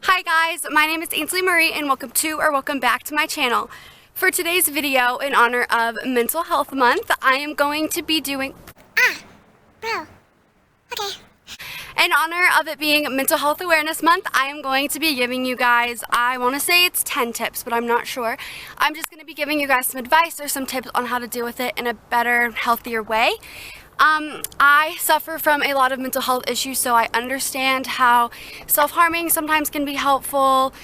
Hi guys, my name is Ainslie-Marie and welcome back to my channel. For today's video, in honor of Mental Health Month, I am going to be doing... Okay. In honor of it being Mental Health Awareness Month, I am going to be giving you guys, I want to say it's 10 tips, but I'm not sure. I'm just going to be giving you guys some advice or some tips on how to deal with it in a better, healthier way. I suffer from a lot of mental health issues, so I understand how self-harming sometimes can be helpful.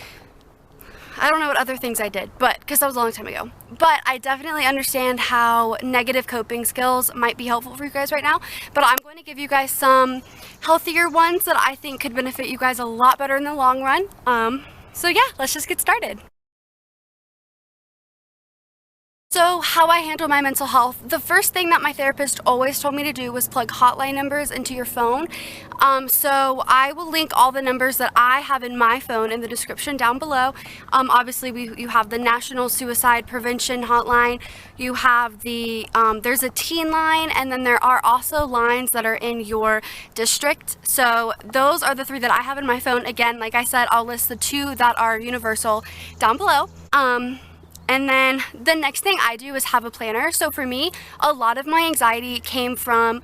I don't know what other things I did, because that was a long time ago. But I definitely understand how negative coping skills might be helpful for you guys right now. But I'm going to give you guys some healthier ones that I think could benefit you guys a lot better in the long run. So yeah, let's just get started. So how I handle my mental health, the first thing that my therapist always told me to do was plug hotline numbers into your phone. So I will link all the numbers that I have in my phone in the description down below. Obviously you have the National Suicide Prevention Hotline, you have the, there's a teen line, and then there are also lines that are in your district. So those are the three that I have in my phone. Again, like I said, I'll list the two that are universal down below. And then the next thing I do is have a planner. So for me, a lot of my anxiety came from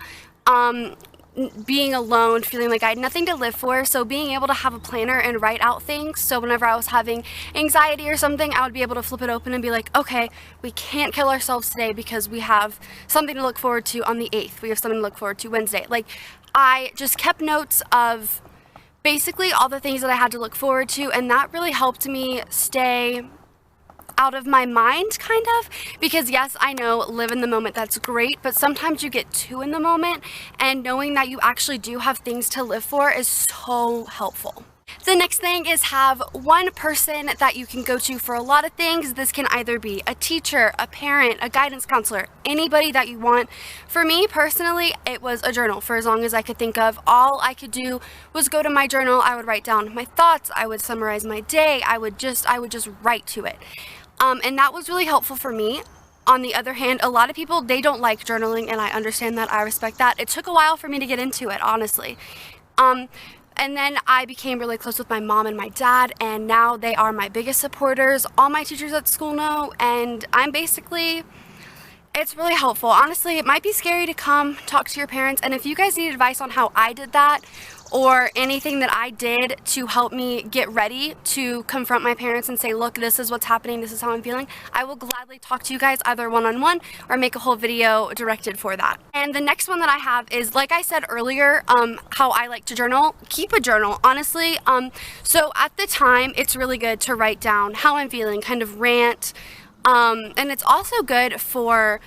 being alone, feeling like I had nothing to live for. So being able to have a planner and write out things. So whenever I was having anxiety or something, I would be able to flip it open and be like, okay, we can't kill ourselves today because we have something to look forward to on the 8th. We have something to look forward to Wednesday. Like, I just kept notes of basically all the things that I had to look forward to. And that really helped me stay out of my mind, kind of, because yes, I know, live in the moment, that's great, but sometimes you get too in the moment, and knowing that you actually do have things to live for is so helpful. The next thing is have one person that you can go to for a lot of things. This can either be a teacher, a parent, a guidance counselor, anybody that you want. For me personally, it was a journal for as long as I could think of. All I could do was go to my journal. I would write down my thoughts. I would summarize my day. I would just write to it. And that was really helpful for me. On the other hand, a lot of people, they don't like journaling, and I understand that. I respect that. It took a while for me to get into it, honestly. And then I became really close with my mom and my dad, and now they are my biggest supporters. All my teachers at school know, and I'm basically, it's really helpful. Honestly, it might be scary to come talk to your parents, and if you guys need advice on how I did that, or anything that I did to help me get ready to confront my parents and say, look, this is what's happening, this is how I'm feeling, I will gladly talk to you guys either one-on-one or make a whole video directed for that. And the next one that I have is, like I said earlier, how I like to journal. Keep a journal, honestly. So at the time, it's really good to write down how I'm feeling, kind of rant, and it's also good for,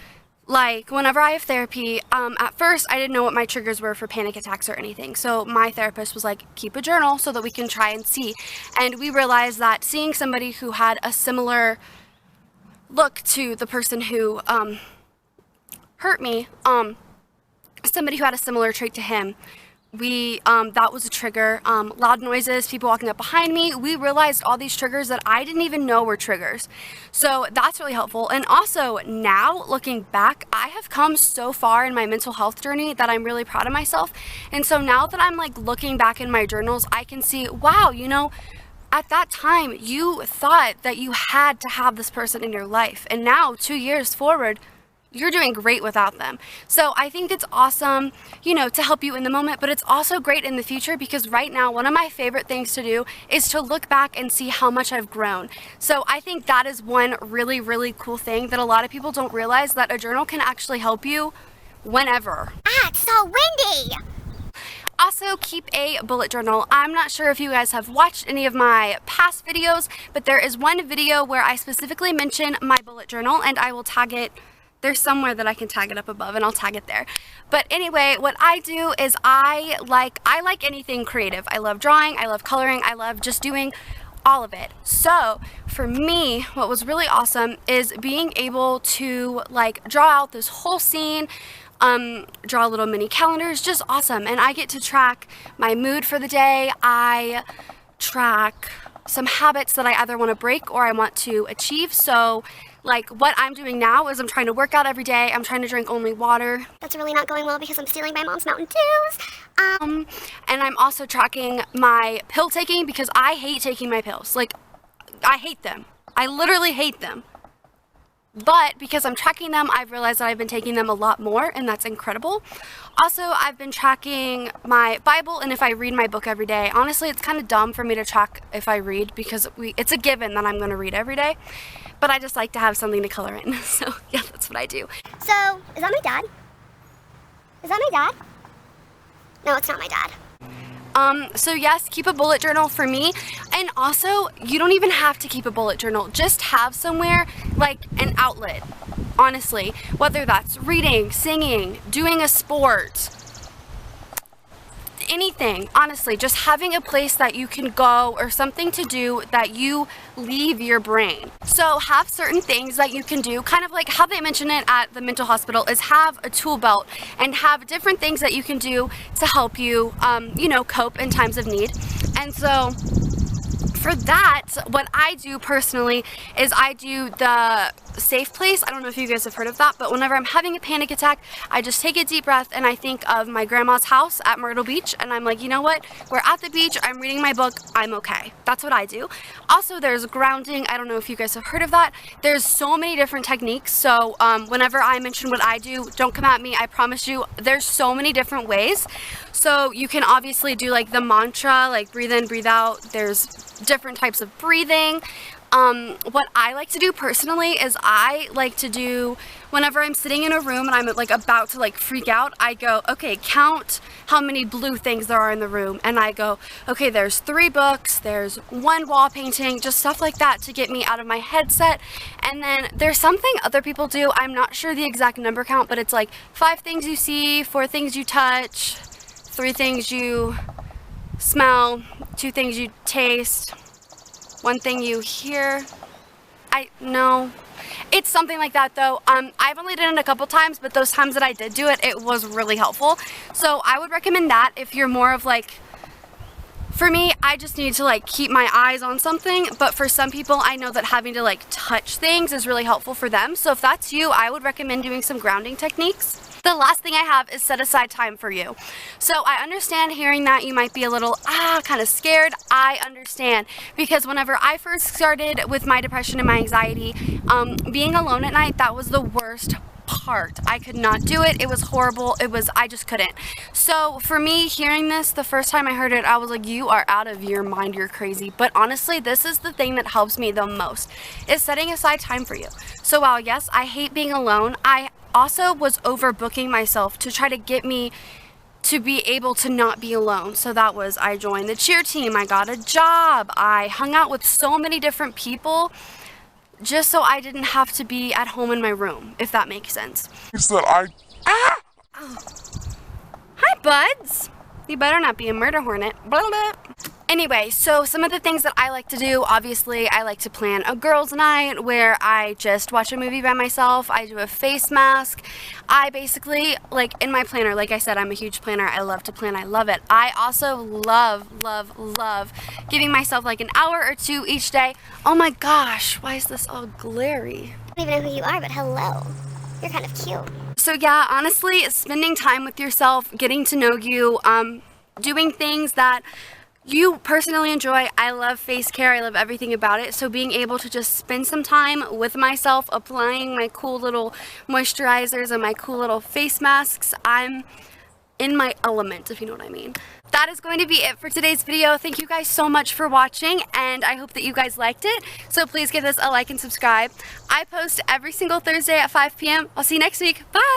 like, whenever I have therapy, at first I didn't know what my triggers were for panic attacks or anything. So my therapist was like, keep a journal so that we can try and see. And we realized that seeing somebody who had a similar look to the person who hurt me, somebody who had a similar trait to him, that was a trigger. Loud noises, people walking up behind me. We realized all these triggers that I didn't even know were triggers. So that's really helpful. And also now, looking back, I have come so far in my mental health journey that I'm really proud of myself. And so now that I'm like looking back in my journals, I can see, wow, you know, at that time you thought that you had to have this person in your life. And now 2 years forward, you're doing great without them. So I think it's awesome, you know, to help you in the moment, but it's also great in the future, because right now, one of my favorite things to do is to look back and see how much I've grown. So I think that is one really, really cool thing that a lot of people don't realize, that a journal can actually help you whenever. It's so windy! Also, keep a bullet journal. I'm not sure if you guys have watched any of my past videos, but there is one video where I specifically mention my bullet journal, and I will tag it. There's somewhere that I can tag it up above, and I'll tag it there. But anyway, what I do is I like anything creative. I love drawing, I love coloring, I love just doing all of it. So for me, what was really awesome is being able to like draw out this whole scene, draw little mini calendars, just awesome. And I get to track my mood for the day. I track some habits that I either want to break or I want to achieve. So Like, what I'm doing now is I'm trying to work out every day. I'm trying to drink only water. That's really not going well because I'm stealing my mom's Mountain Dews. And I'm also tracking my pill taking because I hate taking my pills. Like, I hate them. I literally hate them. But because I'm tracking them, I've realized that I've been taking them a lot more, and that's incredible. Also, I've been tracking my Bible and if I read my book every day. Honestly, it's kind of dumb for me to track if I read because it's a given that I'm going to read every day. But I just like to have something to color in. So, yeah, that's what I do. So, is that my dad? Is that my dad? No, it's not my dad. So yes, keep a bullet journal for me. And also, you don't even have to keep a bullet journal. Just have somewhere, like an outlet, honestly. Whether that's reading, singing, doing a sport, anything, honestly, just having a place that you can go or something to do that you leave your brain. So have certain things that you can do, kind of like how they mention it at the mental hospital, is have a tool belt and have different things that you can do to help you, you know, cope in times of need. And so for that, what I do personally is I do the safe place. I don't know if you guys have heard of that, but whenever I'm having a panic attack, I just take a deep breath and I think of my grandma's house at Myrtle Beach, and I'm like, you know what? We're at the beach, I'm reading my book, I'm okay. That's what I do. Also, there's grounding. I don't know if you guys have heard of that. There's so many different techniques, so whenever I mention what I do, don't come at me. I promise you, there's so many different ways. So you can obviously do like the mantra, like breathe in, breathe out. There's different types of breathing. What I like to do personally is I like to do, whenever I'm sitting in a room and I'm like about to like freak out, I go, okay, count how many blue things there are in the room. And I go, okay, there's 3 books, there's 1 wall painting, just stuff like that to get me out of my headset. And then there's something other people do. I'm not sure the exact number count, but it's like 5 things you see, 4 things you touch, 3 things you smell, 2 things you taste, 1 thing you hear. No, it's something like that though. I've only done it a couple times, but those times that I did do it, it was really helpful. So I would recommend that if you're more of like, for me, I just need to like keep my eyes on something, but for some people, I know that having to like touch things is really helpful for them. So if that's you, I would recommend doing some grounding techniques. The last thing I have is set aside time for you. So I understand hearing that you might be a little, kind of scared. I understand, because whenever I first started with my depression and my anxiety, being alone at night, that was the worst part. I could not do it. It was horrible. I just couldn't. So for me, hearing this, the first time I heard it, I was like, you are out of your mind. You're crazy. But honestly, this is the thing that helps me the most, is setting aside time for you. So while yes, I hate being alone, I also was overbooking myself to try to get me to be able to not be alone. So that was, I joined the cheer team, I got a job, I hung out with so many different people just so I didn't have to be at home in my room, if that makes sense. Oh. Hi, buds. You better not be a murder hornet. Blah, blah. Anyway, so some of the things that I like to do, obviously, I like to plan a girls' night where I just watch a movie by myself. I do a face mask. I basically, like in my planner, like I said, I'm a huge planner. I love to plan. I love it. I also love giving myself like an hour or 2 each day. Oh my gosh, why is this all glary? I don't even know who you are, but hello. You're kind of cute. So yeah, honestly, spending time with yourself, getting to know you, doing things that you personally enjoy. I love face care. I love everything about it. So being able to just spend some time with myself, applying my cool little moisturizers and my cool little face masks, I'm in my element, if you know what I mean. That is going to be it for today's video. Thank you guys so much for watching, and I hope that you guys liked it. So please give this a like and subscribe. I post every single Thursday at 5 p.m. I'll see you next week. Bye!